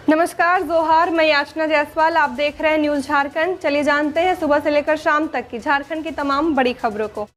नमस्कार, जोहार। मैं याचना जायसवाल, आप देख रहे हैं न्यूज झारखंड। चलिए जानते हैं सुबह से लेकर शाम तक की झारखंड की तमाम बड़ी खबरों को।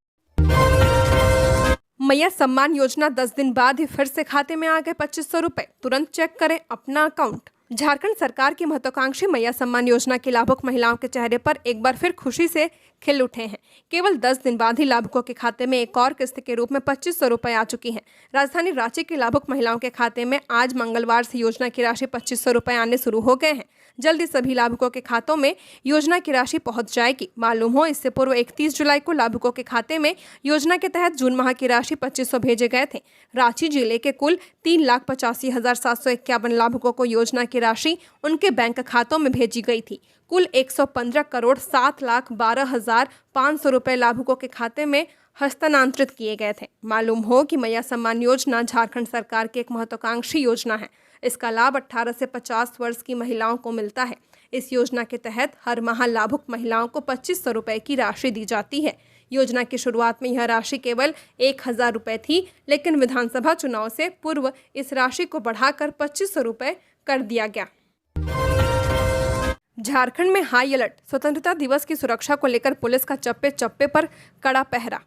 मैया सम्मान योजना 10 दिन बाद ही फिर से खाते में आ गए 2500 रुपए। तुरंत चेक करें अपना अकाउंट। झारखंड सरकार की महत्वाकांक्षी मैया सम्मान योजना के लाभुक महिलाओं के चेहरे पर एक बार फिर खुशी से खिल उठे हैं। केवल 10 दिन बाद ही लाभुकों के खाते में एक और किस्त के रूप में 2500 रुपए आ चुकी हैं। राजधानी रांची के लाभुक महिलाओं के खाते में आज मंगलवार से योजना की राशि 2500 रुपए आने शुरू हो गए हैं। जल्दी सभी लाभुकों के खातों में योजना की राशि पहुंच जाएगी। मालूम हो, इससे पूर्व 31 जुलाई को लाभुकों के खाते में योजना के तहत जून माह की राशि 2500 भेजे गए थे। रांची जिले के कुल 3,85,751 लाभुकों को योजना की राशि उनके बैंक खातों में भेजी गई थी। कुल 115 करोड़ 7,12,500 रुपए लाभुकों के खाते में हस्तांतरित किए गए थे। मालूम हो कि मैया सम्मान योजना झारखंड सरकार की एक महत्वाकांक्षी योजना है। इसका लाभ 18 से 50 वर्ष की महिलाओं को मिलता है। इस योजना के तहत हर माह लाभुक महिलाओं को 2500 रुपए की राशि दी जाती है। योजना की शुरुआत में यह राशि केवल 1000 रुपए थी, लेकिन विधानसभा चुनाव से पूर्व इस राशि को बढ़ाकर 2500 रुपए कर दिया गया। झारखंड में हाई अलर्ट। स्वतंत्रता दिवस की सुरक्षा को लेकर पुलिस का चप्पे चप्पे पर कड़ा पहरा।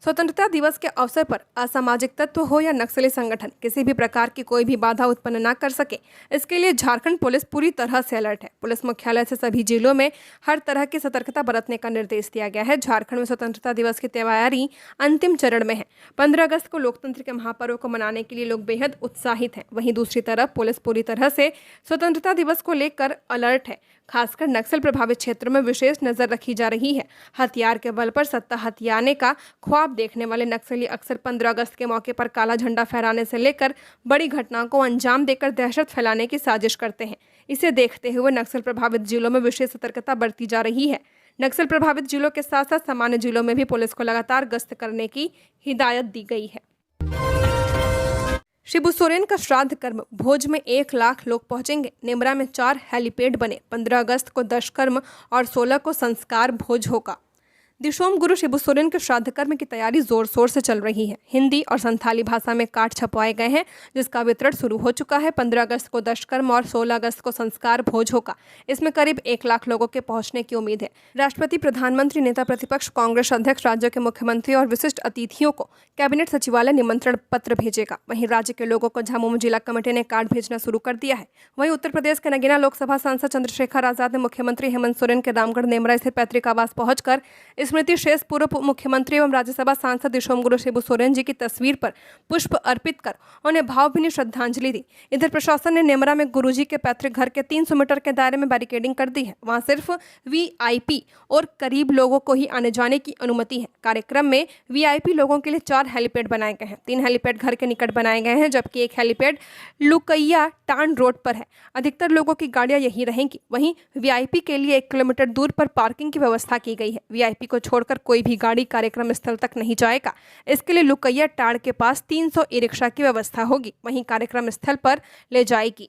स्वतंत्रता दिवस के अवसर पर असामाजिक तत्व हो या नक्सली संगठन किसी भी प्रकार की कोई भी बाधा उत्पन्न न कर सके, इसके लिए झारखंड पुलिस पूरी तरह से अलर्ट है। पुलिस मुख्यालय से सभी जिलों में हर तरह की सतर्कता बरतने का निर्देश दिया गया है। झारखंड में स्वतंत्रता दिवस की तैयारी अंतिम चरण में है। 15 अगस्त को लोकतंत्र के महापर्व को मनाने के लिए लोग बेहद उत्साहित हैं। वहीं दूसरी तरफ पुलिस पूरी तरह से स्वतंत्रता दिवस को लेकर अलर्ट है। खासकर नक्सल प्रभावित क्षेत्रों में विशेष नजर रखी जा रही है। हथियार के बल पर सत्ता हथियाने का ख्वाब देखने वाले नक्सली अक्सर 15 अगस्त के मौके पर काला झंडा फहराने से लेकर बड़ी घटनाओं को अंजाम देकर दहशत फैलाने की साजिश करते हैं। इसे देखते हुए नक्सल प्रभावित जिलों में विशेष सतर्कता बरती जा रही है। नक्सल प्रभावित जिलों के साथ साथ सामान्य जिलों में भी पुलिस को लगातार गश्त करने की हिदायत दी गई है। शिबू सोरेन का श्राद्ध कर्म। भोज में 1 लाख लोग पहुंचेंगे। नेमरा में 4 हेलीपैड बने। 15 अगस्त को दशकर्म और 16 को संस्कार भोज होगा। दिशोम गुरु शिबू सोरेन के श्राद्ध कर्म की तैयारी जोर शोर से चल रही है। हिंदी और संथाली भाषा में कार्ड छपवाए गए हैं, जिसका वितरण शुरू हो चुका है। 15 अगस्त को दशकर्म और 16 अगस्त को संस्कार भोज होगा। इसमें करीब 1 लाख लोगों के पहुंचने की उम्मीद है। राष्ट्रपति, प्रधानमंत्री, नेता प्रतिपक्ष, कांग्रेस अध्यक्ष, राज्यों के मुख्यमंत्री और विशिष्ट अतिथियों को कैबिनेट सचिवालय निमंत्रण पत्र भेजेगा। वहीं राज्य के लोगों को झामुमो जिला कमेटी ने कार्ड भेजना शुरू कर दिया है। वहीं उत्तर प्रदेश के नगीना लोकसभा सांसद चंद्रशेखर आजाद ने मुख्यमंत्री हेमंत सोरेन के रामगढ़ नेमरा स्थित पैतृक आवास पहुंचकर स्मृति शेष पूर्व मुख्यमंत्री एवं राज्यसभा सांसद दिशोम गुरु शिबू सोरेन जी की तस्वीर पर पुष्प अर्पित कर उन्हें भावभीनी श्रद्धांजलि दी। इधर प्रशासन ने नेमरा में गुरुजी के पैतृक घर के 300 मीटर के दायरे में बैरिकेडिंग कर दी है। वहां सिर्फ वीआईपी और करीब लोगों को ही आने जाने की अनुमति है। कार्यक्रम में वीआईपी लोगों के लिए 4 हेलीपैड बनाए गए हैं। 3 हेलीपैड घर के निकट बनाए गए हैं, जबकि एक हेलीपैड लुकैया टांड रोड पर है। अधिकतर लोगों की गाड़ियां यहीं रहेंगी। वहीं वीआईपी के लिए 1 किलोमीटर दूर पर पार्किंग की व्यवस्था की गई है। वीआईपी को छोड़कर कोई भी गाड़ी कार्यक्रम स्थल तक नहीं जाएगा। इसके लिए लुकैया टाड़ के पास 300 ई रिक्शा की व्यवस्था होगी। वहीं कार्यक्रम स्थल पर ले जाएगी।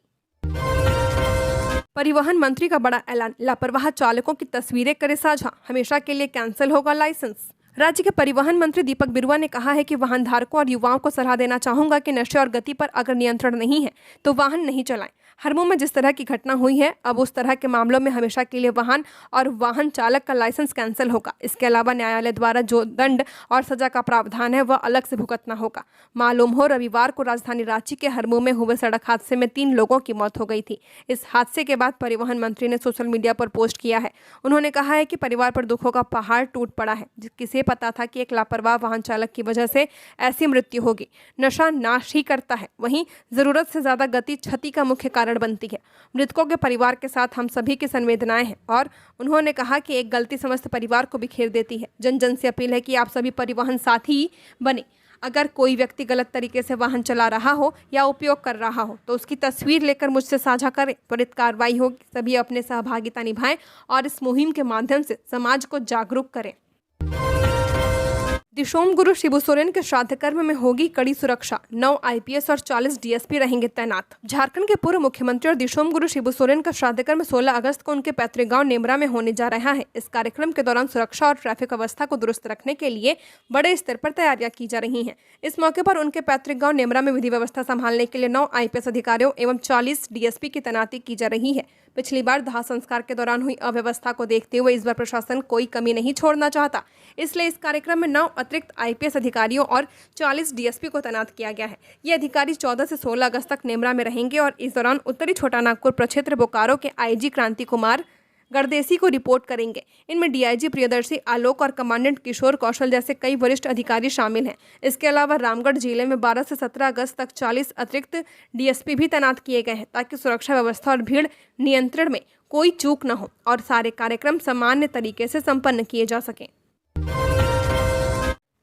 परिवहन मंत्री का बड़ा ऐलान। लापरवाह चालकों की तस्वीरें करे साझा। हमेशा के लिए कैंसिल होगा लाइसेंस। राज्य के परिवहन मंत्री दीपक बिरुवा ने कहा है कि वाहन धारकों और युवाओं को सलाह देना चाहूंगा कि नशे और गति पर अगर नियंत्रण नहीं है तो वाहन नहीं चलाएं। हरमू में जिस तरह की घटना हुई है, अब उस तरह के मामलों में हमेशा के लिए वाहन और वाहन चालक का लाइसेंस कैंसिल होगा। इसके अलावा न्यायालय द्वारा जो दंड और सजा का प्रावधान है वह अलग से भुगतना होगा। मालूम हो, रविवार को राजधानी रांची के हरमू में हुए सड़क हादसे में 3 लोगों की मौत हो गई थी। इस हादसे के बाद परिवहन मंत्री ने सोशल मीडिया पर पोस्ट किया है। उन्होंने कहा है कि परिवार पर दुखों का पहाड़ टूट पड़ा है। किसे पता था कि एक लापरवाह वाहन चालक की वजह से ऐसी मृत्यु होगी। नशा नाश ही करता है, वहीं जरूरत से ज्यादा गति क्षति का मुख्य कारण बनती है। मृतकों के परिवार के साथ हम सभी की संवेदनाएं हैं। और उन्होंने कहा कि एक गलती समस्त परिवार को बिखेर देती है। जन जन से अपील है कि आप सभी परिवहन साथी बने। अगर कोई व्यक्ति गलत तरीके से वाहन चला रहा हो या उपयोग कर रहा हो तो उसकी तस्वीर लेकर मुझसे साझा करें। त्वरित कार्रवाई होगी। सभी अपने सहभागिता निभाएं और इस मुहिम के माध्यम से समाज को जागरूक करें। दिशोम गुरु शिबू सोरेन के श्राद्ध कर्म में होगी कड़ी सुरक्षा। 9 आईपीएस और 40 डीएसपी रहेंगे तैनात। झारखंड के पूर्व मुख्यमंत्री और दिशोम गुरु शिबू सोरेन का श्राद्ध कर्म 16 अगस्त को उनके पैतृक गांव नेमरा में होने जा रहा है। इस कार्यक्रम के दौरान सुरक्षा और ट्रैफिक व्यवस्था को दुरुस्त रखने के लिए बड़े स्तर पर तैयारियां की जा रही हैं। इस मौके पर उनके पैतृक गाँव नेमरा में विधि व्यवस्था संभालने के लिए 9 आईपीएस अधिकारियों एवं 40 डीएसपी की तैनाती की जा रही है। पिछली बार दाह संस्कार के दौरान हुई अव्यवस्था को देखते हुए इस बार प्रशासन कोई कमी नहीं छोड़ना चाहता, इसलिए इस कार्यक्रम में 9 अतिरिक्त आईपीएस अधिकारियों और 40 डीएसपी को तैनात किया गया है। ये अधिकारी 14 से 16 अगस्त तक नेमरा में रहेंगे और इस दौरान उत्तरी छोटा नागपुर प्रक्षेत्र बोकारो के आईजी क्रांति कुमार गरदेसी को रिपोर्ट करेंगे। इनमें डीआईजी प्रियदर्शी आलोक और कमांडेंट किशोर कौशल जैसे कई वरिष्ठ अधिकारी शामिल हैं। इसके अलावा रामगढ़ जिले में 12 से 17 अगस्त तक 40 अतिरिक्त डीएसपी भी तैनात किए गए हैं, ताकि सुरक्षा व्यवस्था और भीड़ नियंत्रण में कोई चूक न हो और सारे कार्यक्रम सामान्य तरीके से संपन्न किए जा सकें।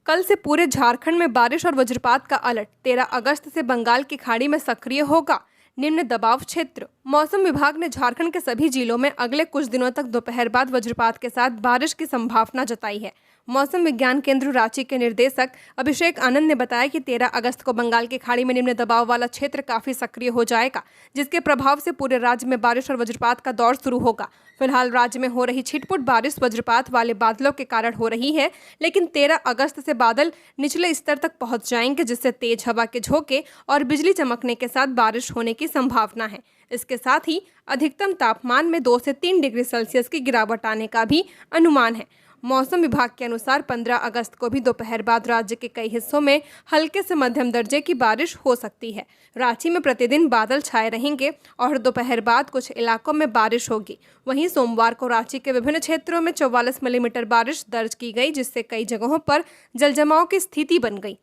कल से पूरे झारखंड में बारिश और वज्रपात का अलर्ट। 13 अगस्त से बंगाल की खाड़ी में सक्रिय होगा निम्न दबाव क्षेत्र। मौसम विभाग ने झारखंड के सभी जिलों में अगले कुछ दिनों तक दोपहर बाद वज्रपात के साथ बारिश की संभावना जताई है। मौसम विज्ञान केंद्र रांची के निदेशक अभिषेक आनंद ने बताया कि 13 अगस्त को बंगाल की खाड़ी में निम्न दबाव वाला क्षेत्र काफी सक्रिय हो जाएगा, जिसके प्रभाव से पूरे राज्य में बारिश और वज्रपात का दौर शुरू होगा। फिलहाल राज्य में हो रही छिटपुट बारिश वज्रपात वाले बादलों के कारण हो रही है, लेकिन 13 अगस्त से बादल निचले स्तर तक पहुंच जाएंगे, जिससे तेज हवा के झोंके और बिजली चमकने के साथ बारिश होने की संभावना है। इसके साथ ही अधिकतम तापमान में 2 से 3 डिग्री सेल्सियस की गिरावट आने का भी अनुमान है। मौसम विभाग के अनुसार 15 अगस्त को भी दोपहर बाद राज्य के कई हिस्सों में हल्के से मध्यम दर्जे की बारिश हो सकती है। रांची में प्रतिदिन बादल छाए रहेंगे और दोपहर बाद कुछ इलाकों में बारिश होगी। वहीं सोमवार को रांची के विभिन्न क्षेत्रों में 44 मिलीमीटर बारिश दर्ज की गई, जिससे कई जगहों पर जलजमाव की स्थिति बन गई।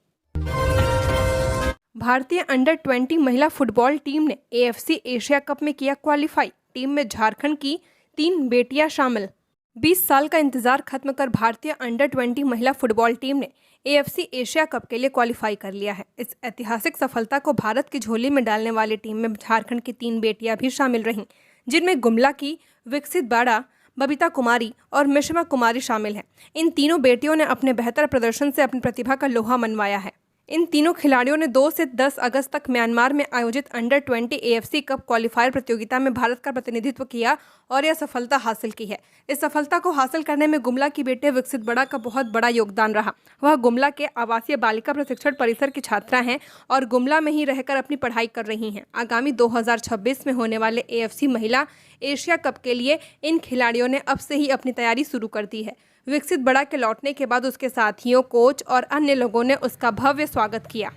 भारतीय अंडर 20 महिला फुटबॉल टीम ने एएफसी एशिया कप में किया क्वालिफाई। टीम में झारखंड की 3 बेटियां शामिल। 20 साल का इंतजार खत्म कर भारतीय अंडर 20 महिला फुटबॉल टीम ने एएफसी एशिया कप के लिए क्वालिफाई कर लिया है। इस ऐतिहासिक सफलता को भारत की झोली में डालने वाली टीम में झारखंड की 3 बेटियां भी शामिल रहीं, जिनमें गुमला की विकसित बाड़ा, बबीता कुमारी और मिश्मा कुमारी शामिल हैं। इन तीनों बेटियों ने अपने बेहतर प्रदर्शन से अपनी प्रतिभा का लोहा मनवाया है। इन तीनों खिलाड़ियों ने 2 से 10 अगस्त तक म्यांमार में आयोजित अंडर 20 एएफसी कप क्वालिफायर प्रतियोगिता में भारत का प्रतिनिधित्व किया और यह सफलता हासिल की है। इस सफलता को हासिल करने में गुमला की बेटी विकसित बड़ा का बहुत बड़ा योगदान रहा। वह गुमला के आवासीय बालिका प्रशिक्षण परिसर की छात्रा हैं और गुमला में ही रहकर अपनी पढ़ाई कर रही हैं। आगामी 2026 में होने वाले एएफसी महिला एशिया कप के लिए इन खिलाड़ियों ने अब से ही अपनी तैयारी शुरू कर दी है। विकसित बड़ा के लौटने के बाद उसके साथियों, कोच और अन्य लोगों ने उसका भव्य स्वागत किया।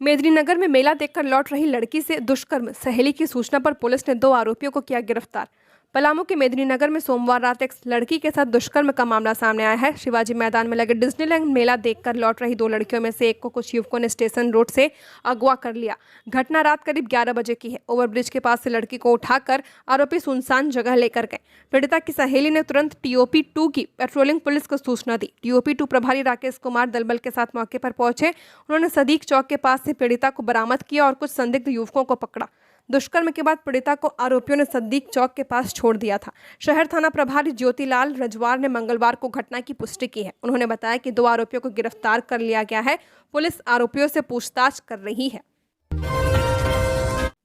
मेदिनीनगर में मेला देखकर लौट रही लड़की से दुष्कर्म, सहेली की सूचना पर पुलिस ने 2 आरोपियों को किया गिरफ्तार। पलामू के मेदिनीनगर में सोमवार रात एक लड़की के साथ दुष्कर्म का मामला सामने आया है। शिवाजी मैदान में लगे डिज्नीलैंड मेला देखकर लौट रही 2 लड़कियों में से एक को कुछ युवकों ने स्टेशन रोड से अगवा कर लिया। घटना रात करीब 11 बजे की है। ओवरब्रिज के पास से लड़की को उठाकर आरोपी सुनसान जगह लेकर गए। पीड़िता की सहेली ने तुरंत टीओपी 2 की पेट्रोलिंग पुलिस को सूचना दी। टीओपी 2 प्रभारी राकेश कुमार दलबल के साथ मौके पर पहुंचे। उन्होंने सदीक चौक के पास से पीड़िता को बरामद किया और कुछ संदिग्ध युवकों को पकड़ा। दुष्कर्म के बाद पीड़िता को आरोपियों ने सदीक चौक के पास छोड़ दिया था। शहर थाना प्रभारी ज्योतिलाल रजवार ने मंगलवार को घटना की पुष्टि की है। उन्होंने बताया कि 2 आरोपियों को गिरफ्तार कर लिया गया है। पुलिस आरोपियों से पूछताछ कर रही है।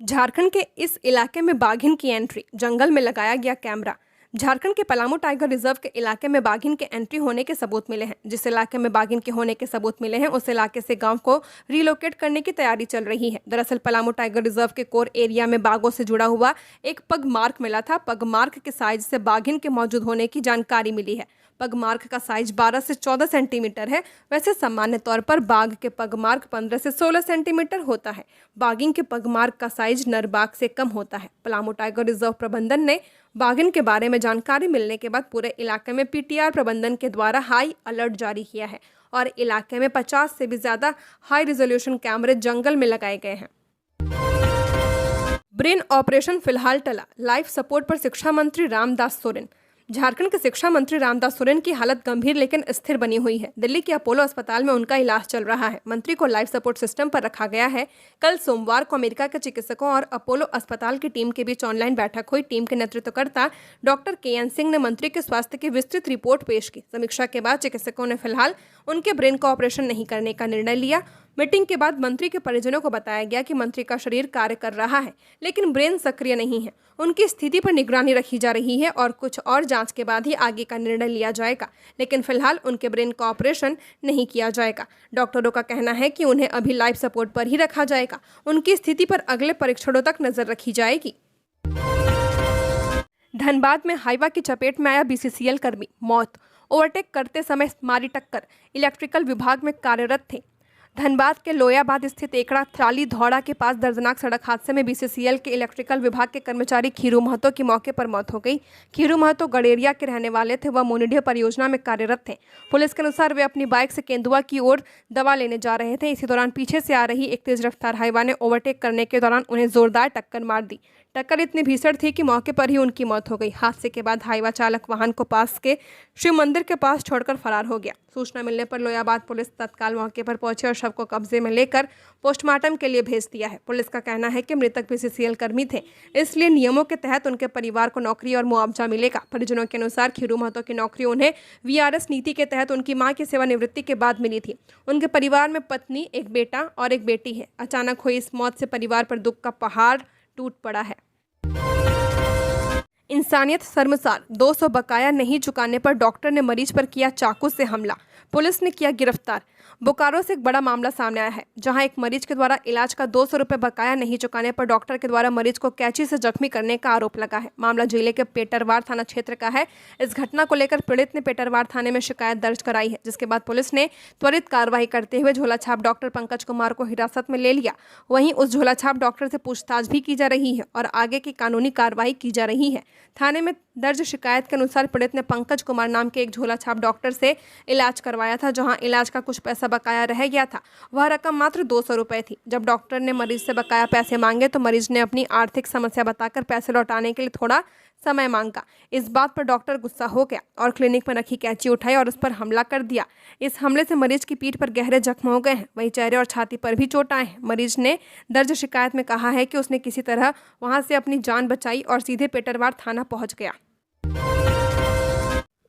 झारखंड के इस इलाके में बाघिन की एंट्री, जंगल में लगाया गया कैमरा। झारखंड के पलामू टाइगर रिजर्व के इलाके में बाघिन के एंट्री होने के सबूत मिले हैं। जिस इलाके में बाघिन के होने के सबूत मिले हैं, उस इलाके से गांव को रिलोकेट करने की तैयारी चल रही है। दरअसल पलामू टाइगर रिजर्व के कोर एरिया में बाघों से जुड़ा हुआ एक पग मार्क मिला था। पग मार्क के साइज से बाघिन के मौजूद होने की जानकारी मिली है। पग मार्क का साइज 12 से 14 सेंटीमीटर है। वैसे सामान्य तौर पर बाघ के पग मार्क 15 से 16 सेंटीमीटर होता है। बाघिन के पग मार्क का साइज नर बाघ से कम होता है। पलामू टाइगर रिजर्व प्रबंधन ने बाघिन के बारे में जानकारी मिलने के बाद पूरे इलाके में पीटीआर प्रबंधन के द्वारा हाई अलर्ट जारी किया है और इलाके में 50 से भी ज्यादा हाई रिजोल्यूशन कैमरे जंगल में लगाए गए हैं। ब्रेन ऑपरेशन फिलहाल टला, लाइफ सपोर्ट पर शिक्षा मंत्री रामदास सोरेन। झारखंड के शिक्षा मंत्री रामदास सोरेन की हालत गंभीर लेकिन स्थिर बनी हुई है। दिल्ली के अपोलो अस्पताल में उनका इलाज चल रहा है। मंत्री को लाइफ सपोर्ट सिस्टम पर रखा गया है। कल सोमवार को अमेरिका के चिकित्सकों और अपोलो अस्पताल की टीम के बीच ऑनलाइन बैठक हुई। टीम के नेतृत्वकर्ता डॉक्टर KN सिंह ने मंत्री के स्वास्थ्य की विस्तृत रिपोर्ट पेश की। समीक्षा के बाद चिकित्सकों ने फिलहाल उनके ब्रेन का ऑपरेशन नहीं करने का निर्णय लिया। मीटिंग के बाद मंत्री के परिजनों को बताया गया कि मंत्री का शरीर कार्य कर रहा है लेकिन ब्रेन सक्रिय नहीं है। उनकी स्थिति पर निगरानी रखी जा रही है और कुछ और जांच के बाद ही आगे का निर्णय लिया जाएगा, लेकिन फिलहाल उनके ब्रेन का ऑपरेशन नहीं किया जाएगा। डॉक्टरों का कहना है कि उन्हें अभी लाइफ सपोर्ट पर ही रखा जाएगा। उनकी स्थिति पर अगले परीक्षणों तक नजर रखी जाएगी। धनबाद में हाईवा की चपेट में आया BCCL कर्मी, मौत। ओवरटेक करते समय मारी टक्कर। इलेक्ट्रिकल विभाग में कार्यरत थे। धनबाद के लोयाबाद स्थित एकड़ा त्राली धौड़ा के पास दर्दनाक सड़क हादसे में BCCL के इलेक्ट्रिकल विभाग के कर्मचारी खीरू महतो की मौके पर मौत हो गई। खीरू महतो गड़ेरिया के रहने वाले थे। वह मोनिडियो परियोजना में कार्यरत थे। पुलिस के अनुसार वे अपनी बाइक से केंदुआ की ओर दवा लेने जा रहे थे। इसी दौरान पीछे से आ रही एक तेज रफ्तार हाईवा ने ओवरटेक करने के दौरान उन्हें जोरदार टक्कर मार दी। टक्कर इतनी भीषण थी कि मौके पर ही उनकी मौत हो गई। हादसे के बाद हाईवा चालक वाहन को पास के शिव मंदिर के पास छोड़कर फरार हो गया। सूचना मिलने पर लोयाबाद पुलिस तत्काल मौके पर पहुंची और शव को कब्जे में लेकर पोस्टमार्टम के लिए भेज दिया है। पुलिस का कहना है कि मृतक BCCL कर्मी थे, इसलिए नियमों के तहत उनके परिवार को नौकरी और मुआवजा मिलेगा। परिजनों के अनुसार खीरू महतो की नौकरी उन्हें VRS नीति के तहत उनकी मां की सेवानिवृत्ति के बाद मिली थी। उनके परिवार में पत्नी, एक बेटा और एक बेटी है। अचानक हुई इस मौत से परिवार पर दुख का पहाड़ टूट पड़ा है। इंसानियत शर्मसार, 200 बकाया नहीं चुकाने पर डॉक्टर ने मरीज पर किया चाकू से हमला। पुलिस ने किया गिरफ्तार। बोकारो से एक बड़ा मामला सामने आया है, जहां एक मरीज के द्वारा इलाज का 200 रुपये बकाया नहीं चुकाने पर डॉक्टर के द्वारा मरीज को कैंची से जख्मी करने का आरोप लगा है। मामला जिले के पेटरवार थाना क्षेत्र का है। इस घटना को लेकर पीड़ित ने पेटरवार थाने में शिकायत दर्ज कराई है, जिसके बाद पुलिस ने त्वरित कार्रवाई करते हुए झोलाछाप डॉक्टर पंकज कुमार को हिरासत में ले लिया। वहीं उस झोलाछाप डॉक्टर से पूछताछ भी की जा रही है और आगे की कानूनी कार्रवाई की जा रही है। थाने में दर्ज शिकायत के अनुसार पीड़ित ने पंकज कुमार नाम के एक झोलाछाप डॉक्टर से इलाज करवाया था, जहां इलाज का कुछ पैसा बकाया रह गया था। वह रकम मात्र 200 रुपये थी। जब डॉक्टर ने मरीज से बकाया पैसे मांगे तो मरीज ने अपनी आर्थिक समस्या बताकर पैसे लौटाने के लिए थोड़ा समय मांगा। इस बात पर डॉक्टर गुस्सा हो गया और क्लिनिक में रखी कैंची उठाई और उस पर हमला कर दिया। इस हमले से मरीज की पीठ पर गहरे जख्म हो गए हैं। वहीं चेहरे और छाती पर भी चोट आए हैं। मरीज ने दर्ज शिकायत में कहा है कि उसने किसी तरह वहां से अपनी जान बचाई और सीधे पेटरवार थाना पहुंच गया।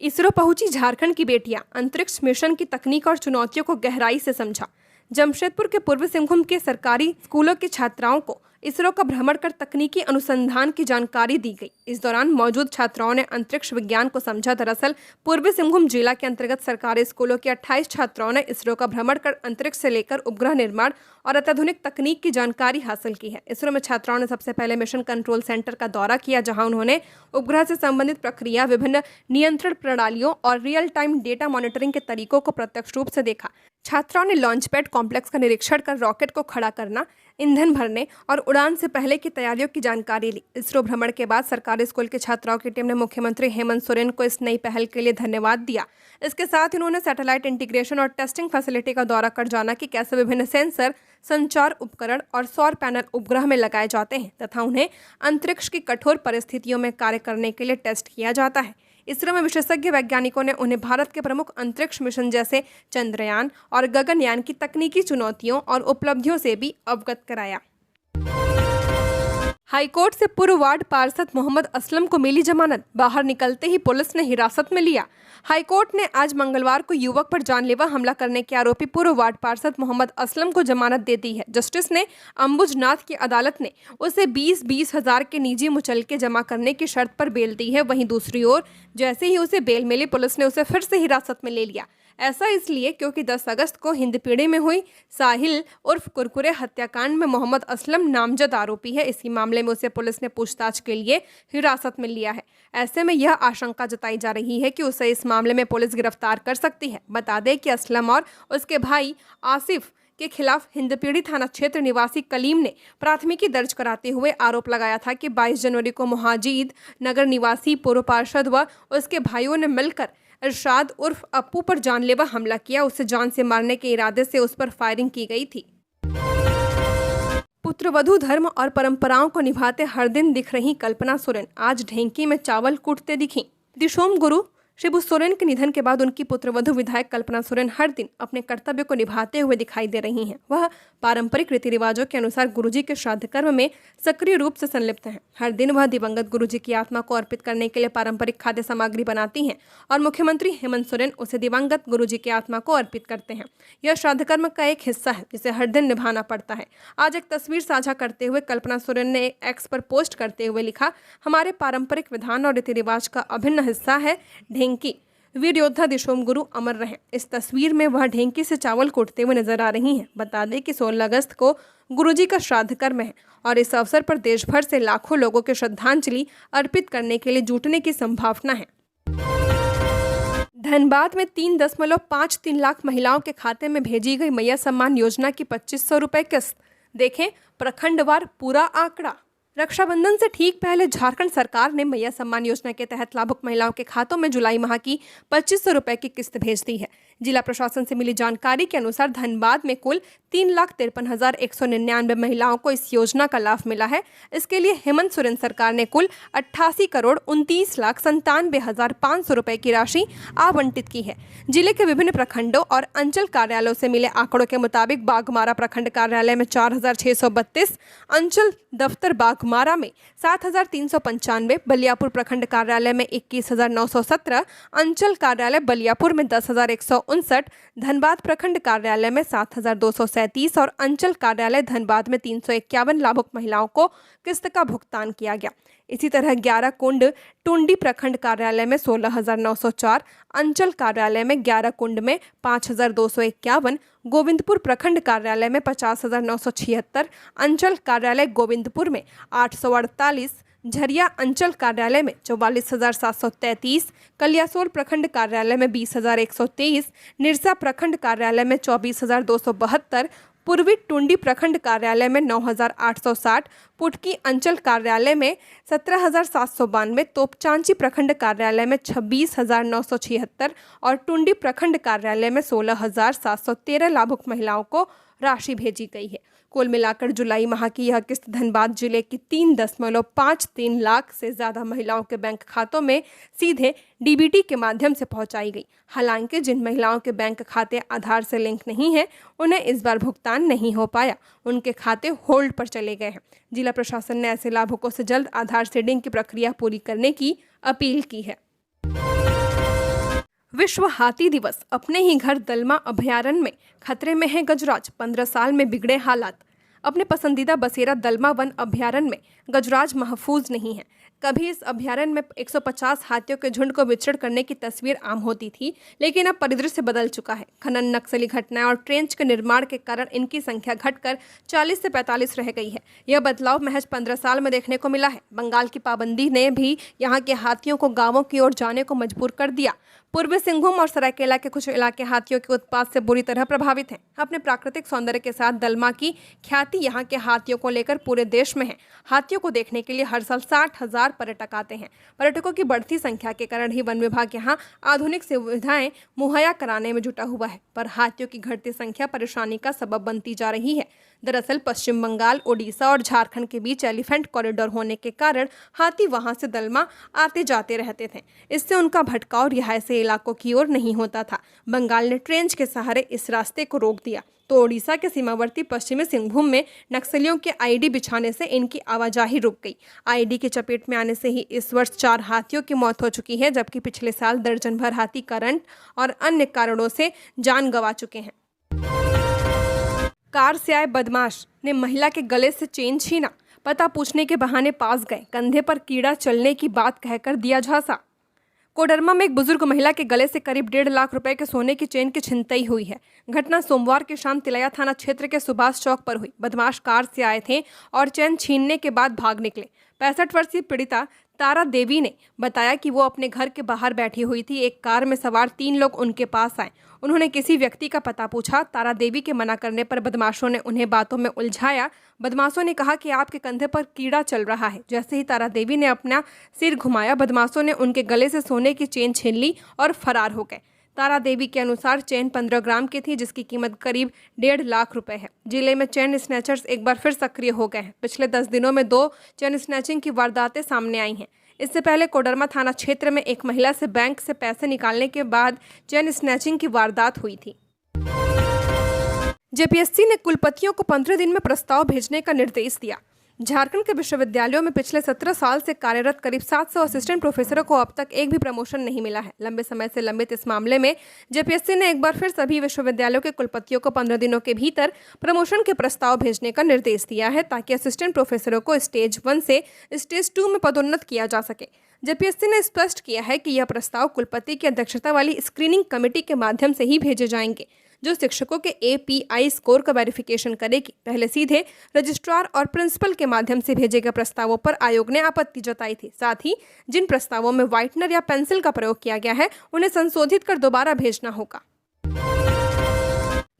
इसरो पहुंची झारखंड की बेटियां, अंतरिक्ष मिशन की तकनीक और चुनौतियों को गहराई से समझा। जमशेदपुर के पूर्वी सिंहभूम के सरकारी स्कूलों की छात्राओं को इसरो का भ्रमण कर तकनीकी अनुसंधान की जानकारी दी गई। इस दौरान मौजूद छात्राओं ने अंतरिक्ष विज्ञान को समझा। दरअसल पूर्वी सिंहभूम जिला के अंतर्गत सरकारी स्कूलों के 28 छात्राओं ने इसरो का भ्रमण कर अंतरिक्ष से लेकर उपग्रह निर्माण और अत्याधुनिक तकनीक की जानकारी हासिल की है। इसरो में छात्राओं ने सबसे पहले मिशन कंट्रोल सेंटर का दौरा किया, जहां उन्होंने उपग्रह से संबंधित प्रक्रिया, विभिन्न नियंत्रण प्रणालियों और रियल टाइम डेटा मॉनिटरिंग के तरीकों को प्रत्यक्ष रूप से देखा। छात्राओं ने लॉन्च पैड कॉम्प्लेक्स का निरीक्षण कर रॉकेट को खड़ा करना, ईंधन भरने और उड़ान से पहले की तैयारियों की जानकारी ली। इसरो भ्रमण के बाद सरकारी स्कूल के छात्राओं की टीम ने मुख्यमंत्री हेमंत सोरेन को इस नई पहल के लिए धन्यवाद दिया। इसके साथ उन्होंने सैटेलाइट इंटीग्रेशन और टेस्टिंग फैसिलिटी का दौरा कर जाना कि कैसे विभिन्न सेंसर, संचार उपकरण और सौर पैनल उपग्रह में लगाए जाते हैं तथा उन्हें अंतरिक्ष की कठोर परिस्थितियों में कार्य करने के लिए टेस्ट किया जाता है। इसरो में विशेषज्ञ वैज्ञानिकों ने उन्हें भारत के प्रमुख अंतरिक्ष मिशन जैसे चंद्रयान और गगनयान की तकनीकी चुनौतियों और उपलब्धियों से भी अवगत कराया। हाईकोर्ट से पूर्व वार्ड पार्षद मोहम्मद असलम को मिली जमानत, बाहर निकलते ही पुलिस ने हिरासत में लिया। हाईकोर्ट ने आज मंगलवार को युवक पर जानलेवा हमला करने के आरोपी पूर्व वार्ड पार्षद मोहम्मद असलम को जमानत दे दी है। जस्टिस ने अंबुजनाथ की अदालत ने उसे 20-20 हजार के निजी मुचलके जमा करने की शर्त पर बेल दी है। वहीं दूसरी ओर जैसे ही उसे बेल मिली, पुलिस ने उसे फिर से हिरासत में ले लिया। ऐसा इसलिए क्योंकि 10 अगस्त को हिंदपीढ़ी में हुई साहिल उर्फ कुरकुरे हत्याकांड में मोहम्मद असलम नामजद आरोपी है। इसी मामले में उसे पुलिस ने पूछताछ के लिए हिरासत में लिया है। ऐसे में यह आशंका जताई जा रही है कि उसे इस मामले में पुलिस गिरफ्तार कर सकती है। बता दें कि असलम और उसके भाई आसिफ के खिलाफ हिंदपीढ़ी थाना क्षेत्र निवासी कलीम ने प्राथमिकी दर्ज कराते हुए आरोप लगाया था कि 22 जनवरी को मुहाजिद नगर निवासी पूर्व पार्षद व उसके भाइयों ने मिलकर इरशाद उर्फ अप्पू पर जानलेवा हमला किया। उसे जान से मारने के इरादे से उस पर फायरिंग की गई थी। पुत्रवधू धर्म और परंपराओं को निभाते हर दिन दिख रही कल्पना सोरेन आज ढेंकी में चावल कूटते दिखीं। दिशोम गुरु शिबू सोरेन के निधन के बाद उनकी पुत्रवधू विधायक कल्पना सोरेन हर दिन अपने कर्तव्य को निभाते हुए दिखाई दे रही हैं। वह पारंपरिक रीति रिवाजों के अनुसार गुरुजी के श्राद्ध कर्म में सक्रिय रूप से संलिप्त हैं। हर दिन वह दिवंगत गुरुजी की आत्मा को अर्पित करने के लिए पारंपरिक खाद्य सामग्री बनाती हैं और मुख्यमंत्री हेमंत सोरेन उसे दिवंगत गुरुजी की आत्मा को अर्पित करते हैं। यह श्राद्ध कर्म का एक हिस्सा है जिसे हर दिन निभाना पड़ता है। आज एक तस्वीर साझा करते हुए कल्पना सोरेन ने एक्स पर पोस्ट करते हुए लिखा, हमारे पारंपरिक विधान और रीति रिवाज का अभिन्न हिस्सा है ढेंकी। वीर योद्धा दिशोम गुरु अमर रहे। इस तस्वीर में वह ढेंकी से चावल कूटते हुए नजर आ रही हैं। बता दें कि 16 अगस्त को गुरुजी का श्राद्ध कर्म है और इस अवसर पर देश भर से लाखों लोगों के श्रद्धांजलि अर्पित करने के लिए जुटने की संभावना है। धनबाद में 3.53 लाख महिलाओं के खाते में भेजी गई मैया सम्मान योजना की 2500 रुपए किस्त। देखें प्रखंडवार पूरा आंकड़ा। रक्षाबंधन से ठीक पहले झारखंड सरकार ने मैया सम्मान योजना के तहत लाभुक महिलाओं के खातों में जुलाई माह की 2500 रुपए की किस्त भेज दी है। जिला प्रशासन से मिली जानकारी के अनुसार धनबाद में कुल 3,53,199 महिलाओं को इस योजना का लाभ मिला है। इसके लिए हेमंत सोरेन सरकार ने कुल 88,29,97,500 रुपए की राशि आवंटित की है। जिले के विभिन्न प्रखंडों और अंचल कार्यालयों से मिले आंकड़ों के मुताबिक बाघमारा प्रखंड कार्यालय में 4,632, अंचल दफ्तर बाघमारा में 7,395, बलियापुर प्रखंड कार्यालय में 21,917, अंचल कार्यालय बलियापुर में 10,159, धनबाद प्रखंड कार्यालय में 7,237 और अंचल कार्यालय धनबाद में 351 लाभुक महिलाओं को किस्त का भुगतान किया गया। इसी तरह 11 कुंड टुंडी प्रखंड कार्यालय में 16,904, अंचल कार्यालय में 11 कुंड में 5,251, गोविंदपुर प्रखंड कार्यालय में 50,976, अंचल कार्यालय गोविंदपुर में 848, झरिया अंचल कार्यालय में 44,733, कलियासोल प्रखंड कार्यालय में 20,123, निरसा प्रखंड कार्यालय में 24,272, पूर्वी टुंडी प्रखंड कार्यालय में 9,860, पुटकी अंचल कार्यालय में 17,792, तोपचांची प्रखंड कार्यालय में 26,976 और टुंडी प्रखंड कार्यालय में 16,713 लाभुक महिलाओं को राशि भेजी गई है। कुल मिलाकर जुलाई माह की यह किस्त धनबाद जिले की 3.53 लाख से ज़्यादा महिलाओं के बैंक खातों में सीधे डीबीटी के माध्यम से पहुंचाई गई। हालांकि जिन महिलाओं के बैंक खाते आधार से लिंक नहीं है उन्हें इस बार भुगतान नहीं हो पाया, उनके खाते होल्ड पर चले गए हैं। जिला प्रशासन ने ऐसे लाभुकों से जल्द आधार सीडिंग की प्रक्रिया पूरी करने की अपील की है। विश्व हाथी दिवस। अपने ही घर दलमा अभयारण्य में खतरे में है गजराज, 15 साल में बिगड़े हालात। अपने पसंदीदा बसेरा दलमा वन अभयारण्य में गजराज महफूज नहीं है। कभी इस अभयारण्य में 150 हाथियों के झुंड को विचरण करने की तस्वीर आम होती थी, लेकिन अब परिदृश्य बदल चुका है। खनन, नक्सली घटनाएं और ट्रेंच के निर्माण के कारण इनकी संख्या घटकर 40 से 45 रह गई है। यह बदलाव महज 15 साल में देखने को मिला है। बंगाल की पाबंदी ने भी यहाँ के हाथियों को गांवों की ओर जाने को मजबूर कर दिया। पूर्वी सिंहभूम और सरायकेला के कुछ इलाके हाथियों के उत्पात से बुरी तरह प्रभावित हैं। अपने प्राकृतिक सौंदर्य के साथ दलमा की ख्याति यहाँ के हाथियों को लेकर पूरे देश में है। हाथियों को देखने के लिए हर साल 60,000 पर्यटक आते हैं। पर्यटकों की बढ़ती संख्या के कारण ही वन विभाग यहाँ आधुनिक सुविधाएं मुहैया कराने में जुटा हुआ है, पर हाथियों की घटती संख्या परेशानी का सबब बनती जा रही है। दरअसल पश्चिम बंगाल, ओडिशा और झारखंड के बीच एलिफेंट कॉरिडोर होने के कारण हाथी वहां से दलमा आते जाते रहते थे। इससे उनका भटकाव रिहायशी इलाकों की ओर नहीं होता था। बंगाल ने ट्रेंच के सहारे इस रास्ते को रोक दिया, तो ओडिशा के सीमावर्ती पश्चिमी सिंहभूम में नक्सलियों के आईडी बिछाने से इनकी आवाजाही रुक गई। आईडी की चपेट में आने से ही इस वर्ष 4 हाथियों की मौत हो चुकी है, जबकि पिछले साल दर्जन भर हाथी करंट और अन्य कारणों से जान गंवा चुके हैं। कार से आए बदमाश ने महिला के गले से चेन छीना। पता पूछने के बहाने पास गए, कंधे पर कीड़ा चलने की बात कहकर दिया झांसा। कोडरमा में एक बुजुर्ग महिला के गले से करीब 1.5 लाख रुपए के सोने की चेन की छिनतई हुई है। घटना सोमवार की शाम तिलैया थाना क्षेत्र के सुभाष चौक पर हुई। बदमाश कार से आए थे और चेन छीनने के बाद भाग निकले। 65 वर्षीय पीड़िता तारा देवी ने बताया कि वो अपने घर के बाहर बैठी हुई थी। एक कार में सवार 3 लोग उनके पास आए। उन्होंने किसी व्यक्ति का पता पूछा। तारा देवी के मना करने पर बदमाशों ने उन्हें बातों में उलझाया। बदमाशों ने कहा कि आपके कंधे पर कीड़ा चल रहा है। जैसे ही तारा देवी ने अपना सिर घुमाया, बदमाशों ने उनके गले से सोने की चेन छीन ली और फरार हो गए। तारा देवी के अनुसार चेन 15 ग्राम की थी, जिसकी कीमत करीब 1.5 लाख रुपए है। जिले में चेन स्नैचर्स एक बार फिर सक्रिय हो गए हैं। पिछले 10 दिनों में 2 चेन स्नैचिंग की वारदातें सामने आई हैं। इससे पहले कोडरमा थाना क्षेत्र में एक महिला से बैंक से पैसे निकालने के बाद चेन स्नैचिंग की वारदात हुई थी। जेपीएससी ने कुलपतियों को 15 दिन में प्रस्ताव भेजने का निर्देश दिया। झारखंड के विश्वविद्यालयों में पिछले 17 साल से कार्यरत करीब 700 असिस्टेंट प्रोफेसरों को अब तक एक भी प्रमोशन नहीं मिला है। लंबे समय से लंबित इस मामले में जेपीएससी ने एक बार फिर सभी विश्वविद्यालयों के कुलपतियों को 15 दिनों के भीतर प्रमोशन के प्रस्ताव भेजने का निर्देश दिया है, ताकि असिस्टेंट प्रोफेसरों को स्टेज 1 से स्टेज 2 में पदोन्नत किया जा सके। जेपीएससी ने स्पष्ट किया है कि यह प्रस्ताव कुलपति की अध्यक्षता वाली स्क्रीनिंग कमेटी के माध्यम से ही भेजे जाएंगे, जो शिक्षकों के एपीआई स्कोर का वेरिफिकेशन करेगी। पहले सीधे रजिस्ट्रार और प्रिंसिपल के माध्यम से भेजे गए प्रस्तावों पर आयोग ने आपत्ति जताई थी। साथ ही जिन प्रस्तावों में व्हाइटनर या पेंसिल का प्रयोग किया गया है, उन्हें संशोधित कर दोबारा भेजना होगा।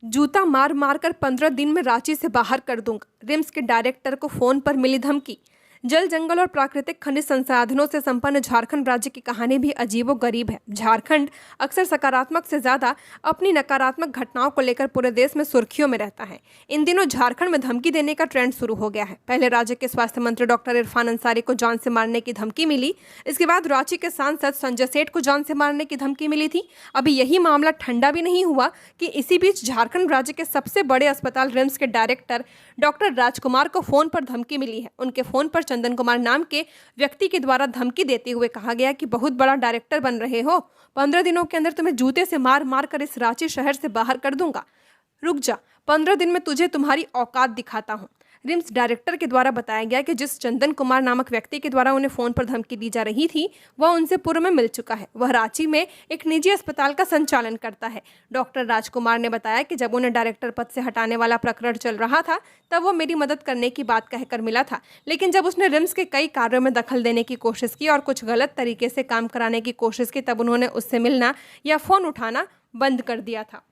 जूता मार मार कर 15 दिन में रांची से बाहर कर दूंगा, रिम्स के डायरेक्टर को फोन पर मिली धमकी। जल, जंगल और प्राकृतिक खनिज संसाधनों से संपन्न झारखंड राज्य की कहानी भी अजीबोगरीब है। झारखंड अक्सर सकारात्मक से ज्यादा अपनी नकारात्मक घटनाओं को लेकर पूरे देश में सुर्खियों में रहता है। इन दिनों झारखंड में धमकी देने का ट्रेंड शुरू हो गया है। पहले राज्य के स्वास्थ्य मंत्री डॉक्टर इरफान अंसारी को जान से मारने की धमकी मिली। इसके बाद रांची के सांसद संजय सेठ को जान से मारने की धमकी मिली थी। अभी यही मामला ठंडा भी नहीं हुआ कि इसी बीच झारखंड राज्य के सबसे बड़े अस्पताल रिम्स के डायरेक्टर डॉक्टर राजकुमार को फोन पर धमकी मिली है। उनके फोन पर चंदन कुमार नाम के व्यक्ति के द्वारा धमकी देते हुए कहा गया कि बहुत बड़ा डायरेक्टर बन रहे हो, 15 दिनों के अंदर तुम्हें जूते से मार मार कर इस रांची शहर से बाहर कर दूंगा। रुक जा, 15 दिन में तुझे तुम्हारी औकात दिखाता हूं। रिम्स डायरेक्टर के द्वारा बताया गया कि जिस चंदन कुमार नामक व्यक्ति के द्वारा उन्हें फोन पर धमकी दी जा रही थी, वह उनसे पूर्व में मिल चुका है। वह रांची में एक निजी अस्पताल का संचालन करता है। डॉक्टर राजकुमार ने बताया कि जब उन्हें डायरेक्टर पद से हटाने वाला प्रकरण चल रहा था, तब वो मेरी मदद करने की बात कहकर मिला था, लेकिन जब उसने रिम्स के कई कार्यों में दखल देने की कोशिश की और कुछ गलत तरीके से काम कराने की कोशिश की, तब उन्होंने उससे मिलना या फोन उठाना बंद कर दिया था।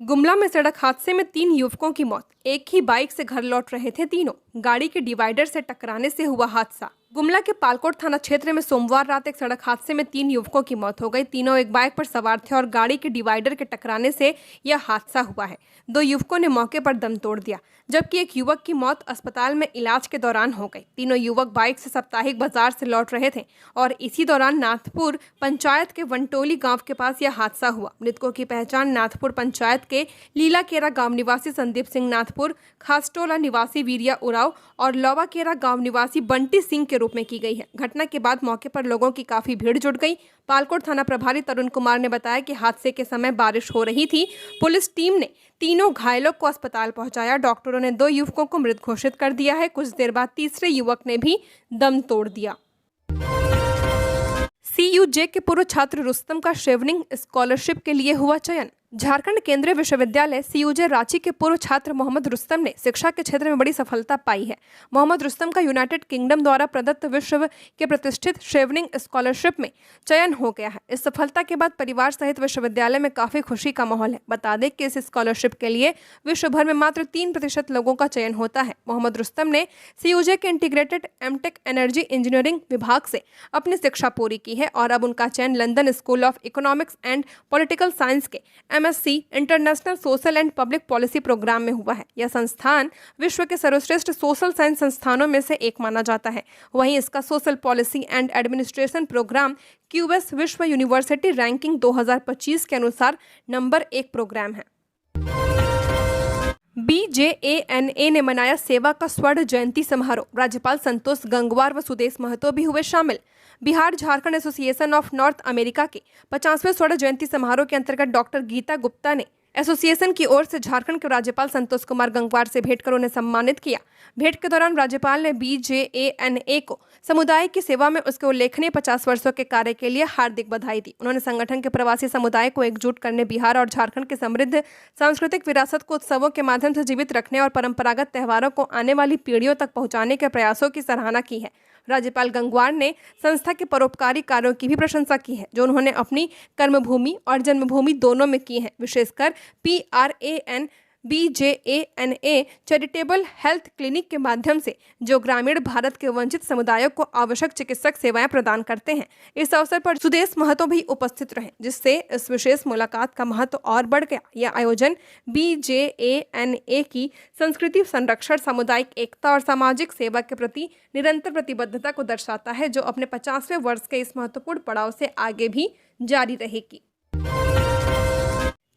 गुमला में सड़क हादसे में 3 युवकों की मौत। एक ही बाइक से घर लौट रहे थे तीनों, गाड़ी के डिवाइडर से टकराने से हुआ हादसा। गुमला के पालकोट थाना क्षेत्र में सोमवार रात एक सड़क हादसे में 3 युवकों की मौत हो गई। तीनों एक बाइक पर सवार थे और गाड़ी के डिवाइडर के टकराने से यह हादसा हुआ है। 2 युवकों ने मौके पर दम तोड़ दिया, जबकि एक युवक की मौत अस्पताल में इलाज के दौरान हो गई। तीनों युवक बाइक से साप्ताहिक बाजार से लौट रहे थे और इसी दौरान नाथपुर पंचायत के वनटोली गांव के पास यह हादसा हुआ। मृतकों की पहचान नाथपुर पंचायत के लीलाकेरा गांव निवासी संदीप सिंह नाथपुर, खासटोला निवासी वीरिया उराव और लौवाकेरा गांव निवासी बंटी सिंह के रूप में की गई है। घटना के बाद मौके पर लोगों की काफी भीड़ जुट गई। पालकोट थाना प्रभारी तरुण कुमार ने बताया कि हादसे के समय बारिश हो रही थी। पुलिस टीम ने तीनों घायलों को अस्पताल पहुंचाया। डॉक्टरों ने 2 युवकों को मृत घोषित कर दिया है। कुछ देर बाद तीसरे युवक ने भी दम तोड़ दिया। सीयूजे के पूर्व छात्र रुस्तम का शेवनिंग स्कॉलरशिप के लिए हुआ चयन। झारखंड केंद्रीय विश्वविद्यालय सीयूजे रांची के पूर्व छात्र मोहम्मद रुस्तम ने शिक्षा के क्षेत्र में बड़ी सफलता पाई है। मोहम्मद रुस्तम का यूनाइटेड किंगडम द्वारा प्रदत्त विश्व के प्रतिष्ठित शेवनिंग स्कॉलरशिप में चयन हो गया है। इस सफलता के बाद परिवार सहित विश्वविद्यालय में काफी खुशी का माहौल है। बता दें कि इस स्कॉलरशिप के लिए विश्व भर में मात्र 3% लोगों का चयन होता है। मोहम्मद रुस्तम ने सीयूजे के इंटीग्रेटेड एमटेक एनर्जी इंजीनियरिंग विभाग से अपनी शिक्षा पूरी की है और अब उनका चयन London school of economics and political science के MSc international social and public policy programme में हुआ है। यह संस्थान विश्व के सर्वश्रेष्ठ सोशल साइंस संस्थानों में से एक माना जाता है। वहीं इसका social policy and administration programme QS विश्व यूनिवर्सिटी रैंकिंग 2025 के अनुसार नंबर 1 प्रोग्राम है। BJANA ने मनाया सेवा का स्वर्ण जयंती समारोह। राज्यपाल संतोष गंगवार व सुदेश महतो भी हुए शामिल। Bihar Jharkhand association of north America के 50वें स्वर्ण जयंती समारोह के अंतर्गत डॉक्टर गीता गुप्ता ने एसोसिएशन की ओर से झारखंड के राज्यपाल संतोष कुमार गंगवार से भेंट कर उन्हें सम्मानित किया। भेंट के दौरान राज्यपाल ने BJANA को समुदाय की सेवा में उसके उल्लेखनीय 50 वर्षों के कार्य के लिए हार्दिक बधाई दी। उन्होंने संगठन के प्रवासी समुदाय को एकजुट करने, बिहार और झारखंड के समृद्ध सांस्कृतिक विरासत को उत्सवों के माध्यम से जीवित रखने और परंपरागत त्योहारों को आने वाली पीढ़ियों तक पहुंचाने के प्रयासों की सराहना की है। राज्यपाल गंगवार ने संस्था के परोपकारी कार्यों की भी प्रशंसा की है, जो उन्होंने अपनी कर्मभूमि और जन्मभूमि दोनों में की है। विशेषकर PRAN BJANA charitable health clinic के माध्यम से जो ग्रामीण भारत के वंचित समुदायों को आवश्यक चिकित्सक सेवाएं प्रदान करते हैं। इस अवसर पर सुदेश महतो भी उपस्थित रहे, जिससे इस विशेष मुलाकात का महत्व और बढ़ गया। यह आयोजन BJANA की संस्कृति संरक्षण, सामुदायिक एकता और सामाजिक सेवा के प्रति निरंतर प्रतिबद्धता को दर्शाता है, जो अपने 50वें वर्ष के इस महत्वपूर्ण पड़ाव से आगे भी जारी रहेगी।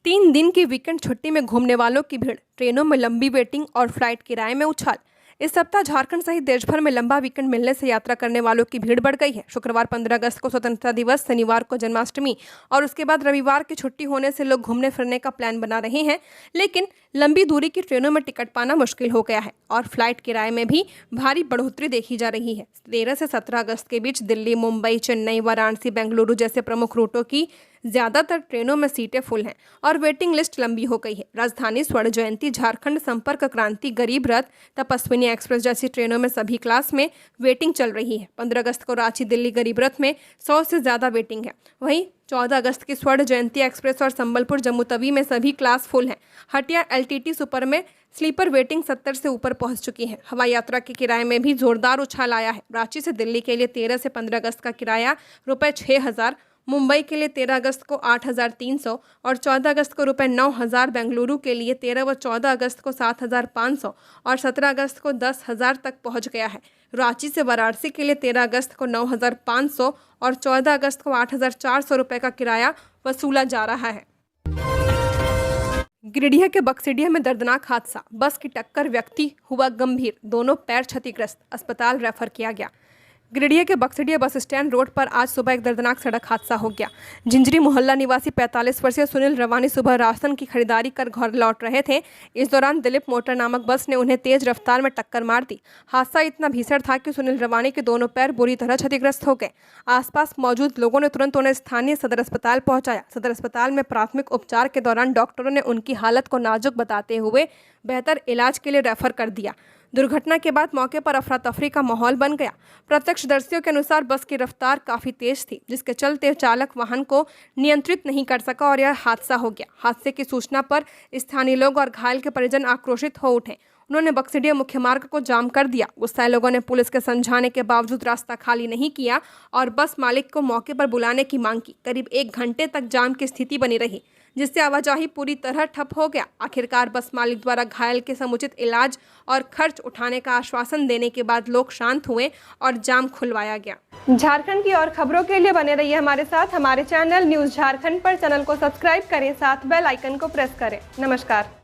3 दिन की वीकेंड छुट्टी में घूमने वालों की भीड़, ट्रेनों में लंबी वेटिंग और फ्लाइट किराए में उछाल। इस सप्ताह झारखंड सहित देश भर में लंबा वीकेंड मिलने से यात्रा करने वालों की भीड़ बढ़ गई है। शुक्रवार 15 अगस्त को स्वतंत्रता दिवस, शनिवार को जन्माष्टमी और उसके बाद रविवार की छुट्टी होने से लोग घूमने फिरने का प्लान बना रहे हैं, लेकिन लंबी दूरी की ट्रेनों में टिकट पाना मुश्किल हो गया है और फ्लाइट किराए में भी भारी बढ़ोतरी देखी जा रही है। 13 से 17 अगस्त के बीच दिल्ली, मुंबई, चेन्नई, वाराणसी, बेंगलुरु जैसे प्रमुख रूटों की ज्यादातर ट्रेनों में सीटें फुल हैं और वेटिंग लिस्ट लंबी हो गई है। राजधानी, स्वर्ण जयंती, झारखंड संपर्क क्रांति, गरीब रथ, तपस्विनी एक्सप्रेस जैसी ट्रेनों में सभी क्लास में वेटिंग चल रही है। 15 अगस्त को रांची दिल्ली गरीब रथ में 100 से ज्यादा वेटिंग है। वहीं 14 अगस्त की स्वर्ण जयंती एक्सप्रेस और संबलपुर जम्मू तवी में सभी क्लास फुल हैं। हटिया LTT सुपर में स्लीपर वेटिंग 70 से ऊपर पहुंच चुकी है। हवाई यात्रा के किराए में भी जोरदार उछाल आया है। रांची से दिल्ली के लिए 13 से 15 अगस्त का किराया ₹6000, मुंबई के लिए 13 अगस्त को 8300 और 14 अगस्त को ₹9000, बेंगलुरु के लिए 13 व 14 अगस्त को 7500 और 17 अगस्त को 10000 तक पहुंच गया है। रांची से वाराणसी के लिए 13 अगस्त को 9500 और 14 अगस्त को 8400 रुपये का किराया वसूला जा रहा है। गिरिडीह के बक्सिडिया में दर्दनाक हादसा, बस की टक्कर, व्यक्ति हुआ गंभीर, दोनों पैर क्षतिग्रस्त, अस्पताल रेफर किया गया। गिरिडीह के बक्सिडिया बस स्टैंड रोड पर आज सुबह एक दर्दनाक सड़क हादसा हो गया। जिंजरी मोहल्ला निवासी 45 वर्षीय सुनील रवानी सुबह राशन की खरीदारी कर घर लौट रहे थे। इस दौरान दिलीप मोटर नामक बस ने उन्हें तेज रफ्तार में टक्कर मार दी। हादसा इतना भीषण था कि सुनील रवानी के दोनों पैर बुरी तरह क्षतिग्रस्त हो गए। आसपास मौजूद लोगों ने तुरंत उन्हें स्थानीय सदर अस्पताल पहुंचाया। सदर अस्पताल में प्राथमिक उपचार के दौरान डॉक्टरों ने उनकी हालत को नाजुक बताते हुए बेहतर इलाज के लिए रेफर कर दिया। दुर्घटना के बाद मौके पर अफरा तफरी का माहौल बन गया। प्रत्यक्षदर्शियों के अनुसार बस की रफ्तार काफी तेज थी, जिसके चलते चालक वाहन को नियंत्रित नहीं कर सका और यह हादसा हो गया। हादसे की सूचना पर स्थानीय लोग और घायल के परिजन आक्रोशित हो उठे। उन्होंने बक्सिडिया मुख्य मार्ग को जाम कर दिया। गुस्साए लोगों ने पुलिस के समझाने के बावजूद रास्ता खाली नहीं किया और बस मालिक को मौके पर बुलाने की मांग की। करीब 1 घंटे तक जाम की स्थिति बनी रही, जिससे आवाजाही पूरी तरह ठप हो गया। आखिरकार बस मालिक द्वारा घायल के समुचित इलाज और खर्च उठाने का आश्वासन देने के बाद लोग शांत हुए और जाम खुलवाया गया। झारखंड की और खबरों के लिए बने रहिए हमारे साथ। हमारे चैनल न्यूज़ झारखंड पर चैनल को सब्सक्राइब करें, साथ बेल आइकन को प्रेस करें। नमस्कार।